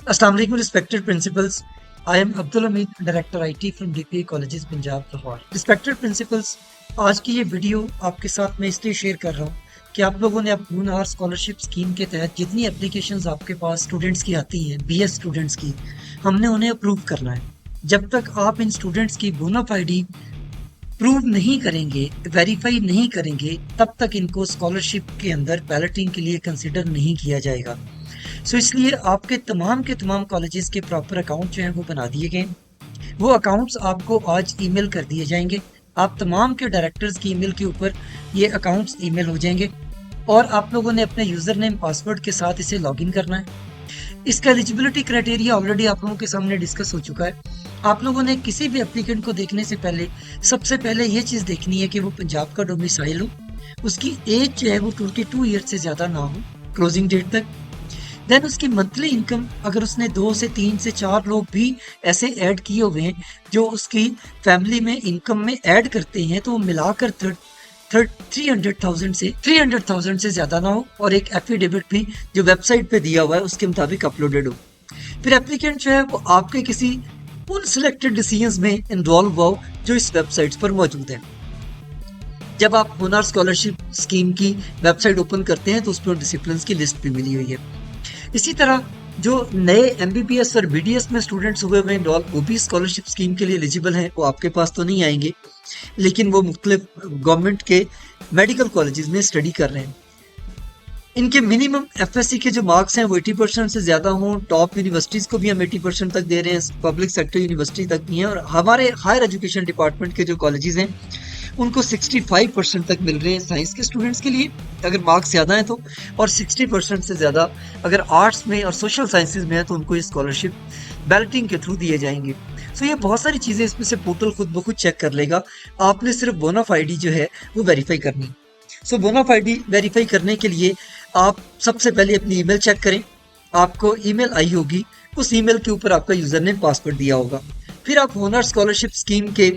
अस्सलाम वालेकुम respected principles. I am Abdul Hamid, director IT from DPA colleges Punjab Lahore. Respected principles, आज की ये वीडियो आपके साथ मैं इसलिए शेयर कर रहा हूँ कि आप लोगों ने अब बोनाफाइड स्कॉलरशिप स्कीम के तहत जितनी एप्लीकेशंस आपके पास स्टूडेंट्स की आती हैं, बीएस स्टूडेंट्स की, हमने उन्हें अप्रूव करना है। जब तक आप इन स्टूडेंट्स की बोनाफाइडी प्रूव नहीं करेंगे, वेरीफाई नहीं करेंगे, तब तक इनको स्कॉलरशिप के अंदर बैलेटिंग के लिए कंसिडर नहीं किया जाएगा। इसलिए आपके तमाम के तमाम कॉलेजेस के प्रॉपर अकाउंट जो हैं वो बना दिए गए। वो अकाउंट्स आपको आज ईमेल कर दिए जाएंगे। आप तमाम के डायरेक्टर्स की ईमेल के ऊपर ये अकाउंट्स ईमेल हो जाएंगे और आप लोगों ने अपने यूजर नेम पासवर्ड के साथ इसे लॉगिन करना है। इसका एलिजिबिलिटी क्राइटेरिया ऑलरेडी आप लोगों के सामने डिस्कस हो चुका है। आप लोगों ने किसी भी एप्लीकेंट को देखने से पहले सबसे पहले ये चीज़ देखनी है कि वो पंजाब का डोमिसाइल हो, उसकी एज जो है वो 22 ईयर से ज़्यादा ना हो क्लोजिंग डेट तक। देन उसकी मंथली इनकम, अगर उसने 2 से 3 से 4 लोग भी ऐसे ऐड किए हुए हैं जो उसकी फैमिली में इनकम में ऐड करते हैं, तो वो मिलाकर 300,000 से ज़्यादा ना हो और एक एफिडेविट भी जो वेबसाइट पे दिया हुआ है उसके मुताबिक अपलोडेड हो। फिर एप्लीकेंट जो है वो आपके किसी उन सिलेक्टेड डिसीजंस में इन्वॉल्व हुआ हो जो इस वेबसाइट्स पर मौजूद है। जब आप बोनाफाइड स्कॉलरशिप स्कीम की वेबसाइट ओपन करते हैं तो उस पर डिसिप्लिन की लिस्ट भी मिली हुई है। इसी तरह जो नए एमबीबीएस और बीडीएस में स्टूडेंट्स हुए हुए हैं वो भी स्कॉलरशिप स्कीम के लिए एलिजिबल हैं। वो आपके पास तो नहीं आएंगे, लेकिन वो मुख्तलिफ गवर्नमेंट के मेडिकल कॉलेजेस में स्टडी कर रहे हैं। इनके मिनिमम एफएससी के जो मार्क्स हैं वो 80% से ज़्यादा हों। टॉप यूनिवर्सिटीज़ को भी हम 80% तक दे रहे हैं, पब्लिक सेक्टर यूनिवर्सिटी तक भी हैं। और हमारे हायर एजुकेशन डिपार्टमेंट के जो कॉलेजेस हैं उनको 65% तक मिल रहे हैं साइंस के स्टूडेंट्स के लिए, अगर मार्क्स ज़्यादा हैं तो, और 60% से ज़्यादा अगर आर्ट्स में और सोशल साइंसेज में है तो उनको ये स्कॉलरशिप बैलेटिंग के थ्रू दिए जाएंगे। सो ये बहुत सारी चीज़ें इसमें से पोर्टल खुद ब खुद चेक कर लेगा। आपने सिर्फ बोनाफाइडी जो है वो वेरीफाई करनी है। सो बोनाफाइडी वेरीफाई करने के लिए आप सबसे पहले अपनी ईमेल चेक करें। आपको ईमेल आई होगी, उस ईमेल के ऊपर आपका यूज़र नेम पासवर्ड दिया होगा। फिर आप बोनाफाइड स्कॉलरशिप स्कीम के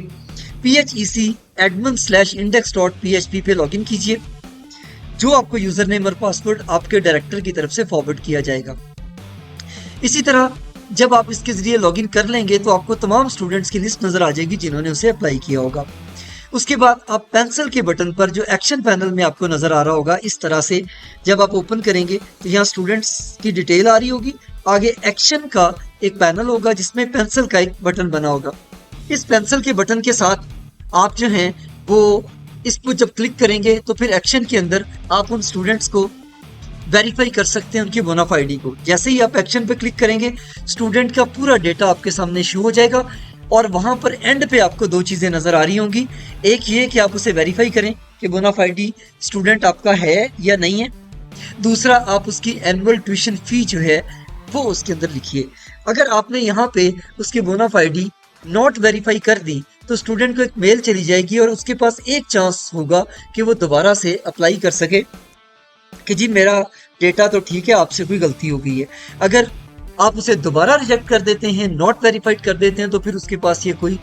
phec admin/index.php पे लॉगिन कीजिए, जो आपको यूजर नेम और पासवर्ड आपके डायरेक्टर की तरफ से फॉरवर्ड किया जाएगा। इसी तरह जब आप इसके जरिए लॉगिन कर लेंगे तो आपको तमाम स्टूडेंट्स की लिस्ट नजर आ जाएगी जिन्होंने उसे अप्लाई किया होगा। उसके बाद आप पेंसिल के बटन पर जो एक्शन पैनल में आपको नजर आ रहा होगा, इस तरह से जब आप ओपन करेंगे तो यहाँ स्टूडेंट्स की डिटेल आ रही होगी। आगे एक्शन का एक पैनल होगा जिसमें पेंसिल का एक बटन बना होगा। इस पेंसिल के बटन के साथ आप जो हैं वो इस पर जब क्लिक करेंगे तो फिर एक्शन के अंदर आप उन स्टूडेंट्स को वेरीफाई कर सकते हैं, उनकी बोनाफाइडी को। जैसे ही आप एक्शन पे क्लिक करेंगे स्टूडेंट का पूरा डेटा आपके सामने शो हो जाएगा और वहां पर एंड पे आपको 2 चीज़ें नज़र आ रही होंगी। एक ये कि आप उसे वेरीफाई करें कि बोनाफाइडी स्टूडेंट आपका है या नहीं है। दूसरा, आप उसकी एनुअल ट्यूशन फी जो है वो उसके अंदर लिखिए। अगर आपने यहाँ पे उसकी बोनाफाइडी नॉट वेरीफाई कर दी तो स्टूडेंट को एक मेल चली जाएगी और उसके पास एक चांस होगा कि वो दोबारा से अप्लाई कर सके कि जी मेरा डेटा तो ठीक है, आपसे कोई गलती हो गई है। अगर आप उसे दोबारा रिजेक्ट कर देते हैं, नॉट वेरीफाइड कर देते हैं, तो फिर उसके पास ये कोई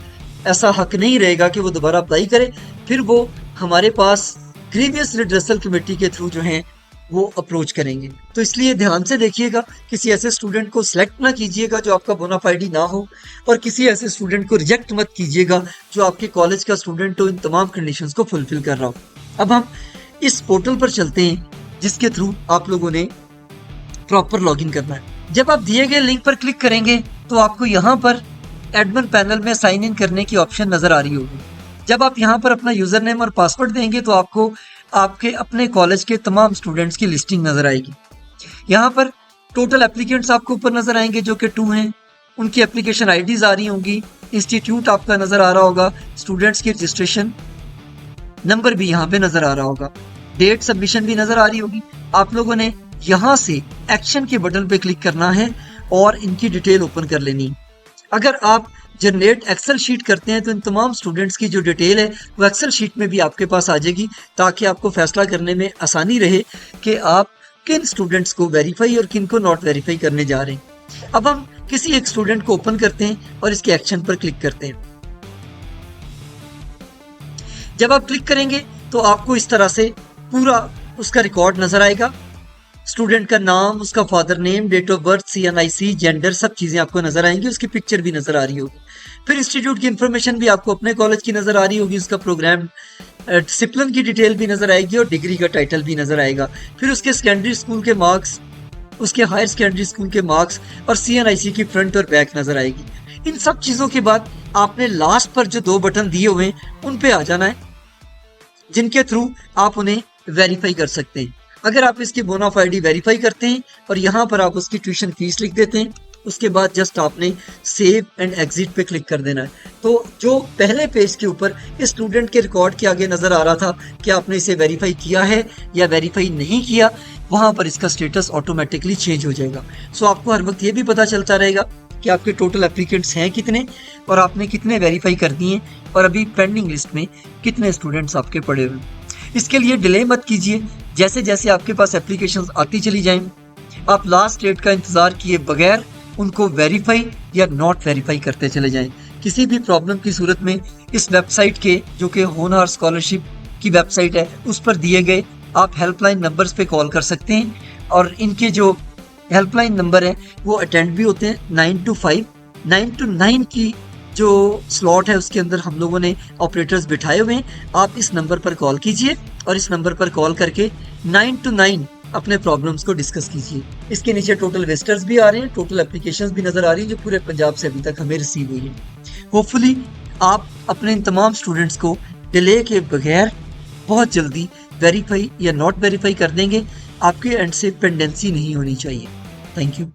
ऐसा हक नहीं रहेगा कि वो दोबारा अप्लाई करे। फिर वो हमारे पास ग्रीवियस रिड्रेसल कमेटी के थ्रू जो है वो अप्रोच करेंगे। तो इसलिए ध्यान से देखिएगा, किसी ऐसे स्टूडेंट को सिलेक्ट ना कीजिएगा जो आपका बोनाफाइडी ना हो, और किसी ऐसे स्टूडेंट को रिजेक्ट मत कीजिएगा जो आपके कॉलेज का स्टूडेंट हो, इन तमाम कंडीशंस को फुलफिल कर रहा हो। अब हम इस पोर्टल पर चलते हैं जिसके थ्रू आप लोगों ने प्रॉपर लॉगिन करना है। जब आप दिए गए लिंक पर क्लिक करेंगे तो आपको यहाँ पर एडमिन पैनल में साइन इन करने की ऑप्शन नजर आ रही होगी। जब आप यहाँ पर अपना यूजर नेम और पासवर्ड देंगे तो आपको आपके अपने कॉलेज के तमाम स्टूडेंट्स की लिस्टिंग नजर आएगी। यहाँ पर टोटल एप्लीकेंट्स आपको ऊपर नजर आएंगे जो कि 2 हैं। उनकी एप्लीकेशन आईडीज आ रही होंगी, इंस्टीट्यूट आपका नजर आ रहा होगा, स्टूडेंट्स की रजिस्ट्रेशन नंबर भी यहाँ पे नजर आ रहा होगा, डेट सबमिशन भी नजर आ रही होगी। आप लोगों ने यहाँ से एक्शन के बटन पे क्लिक करना है और इनकी डिटेल ओपन कर लेनी। अगर आप जनरेट एक्सेल शीट करते हैं तो इन तमाम स्टूडेंट्स की जो डिटेल है वो एक्सेल शीट में भी आपके पास आ जाएगी, ताकि आपको फैसला करने में आसानी रहे कि आप किन स्टूडेंट्स को वेरीफाई और किन को नॉट वेरीफाई करने जा रहे हैं। अब हम किसी एक स्टूडेंट को ओपन करते हैं और इसके एक्शन पर क्लिक करते हैं। जब आप क्लिक करेंगे तो आपको इस तरह से पूरा उसका रिकॉर्ड नजर आएगा। स्टूडेंट का नाम, उसका father name, date of birth, CNIC, gender, सब चीज़ें आपको नज़र आएंगी, उसकी पिक्चर भी नज़र आ रही होगी। फिर इंस्टीट्यूट की इन्फॉर्मेशन भी आपको अपने कॉलेज की नज़र आ रही होगी, उसका प्रोग्राम, डिसिप्लिन की डिटेल भी नज़र आएगी और डिग्री का टाइटल भी नज़र आएगा। फिर उसके सेकेंडरी स्कूल के मार्क्स, उसके हायर सेकेंडरी स्कूल के मार्क्स और CNIC की फ्रंट और बैक नज़र आएगी। इन सब चीज़ों के बाद आपने लास्ट पर जो 2 बटन दिए हुए हैं उन पे आ जाना है, जिनके थ्रू आप उन्हें वेरीफाई कर सकते हैं। अगर आप इसकी बोनाफाइडी वेरीफाई करते हैं और यहाँ पर आप उसकी ट्यूशन फीस लिख देते हैं, उसके बाद जस्ट आपने सेव एंड एग्जिट पे क्लिक कर देना है। तो जो पहले पेज के ऊपर इस स्टूडेंट के रिकॉर्ड के आगे नज़र आ रहा था कि आपने इसे वेरीफाई किया है या वेरीफाई नहीं किया, वहाँ पर इसका स्टेटस ऑटोमेटिकली चेंज हो जाएगा। सो आपको हर वक्त ये भी पता चलता रहेगा कि आपके टोटल एप्लीकेंट्स हैं कितने और आपने कितने वेरीफाई कर दिए और अभी पेंडिंग लिस्ट में कितने स्टूडेंट्स आपके पड़े हुए। इसके लिए डिले मत कीजिए, जैसे जैसे आपके पास एप्लीकेशंस आती चली जाएं, आप लास्ट डेट का इंतज़ार किए बगैर उनको वेरीफाई या नॉट वेरीफाई करते चले जाएं। किसी भी प्रॉब्लम की सूरत में इस वेबसाइट के, जो कि होनहार स्कॉलरशिप की वेबसाइट है, उस पर दिए गए आप हेल्पलाइन नंबर्स पे कॉल कर सकते हैं और इनके जो हेल्पलाइन नंबर है वो अटेंड भी होते हैं 9 to 5। 9 to 9 की जो स्लॉट है उसके अंदर हम लोगों ने ऑपरेटर्स बिठाए हुए हैं। आप इस नंबर पर कॉल कीजिए और इस नंबर पर कॉल करके 9 to 9 अपने प्रॉब्लम्स को डिस्कस कीजिए। इसके नीचे टोटल विजिटर्स भी आ रहे हैं, टोटल एप्लीकेशंस भी नज़र आ रही हैं जो पूरे पंजाब से अभी तक हमें रिसीव हुई है। होपफुली आप अपने इन तमाम स्टूडेंट्स को डिले के बगैर बहुत जल्दी वेरीफाई या नॉट वेरीफाई कर देंगे। आपके एंड से पेंडेंसी नहीं होनी चाहिए। Thank you.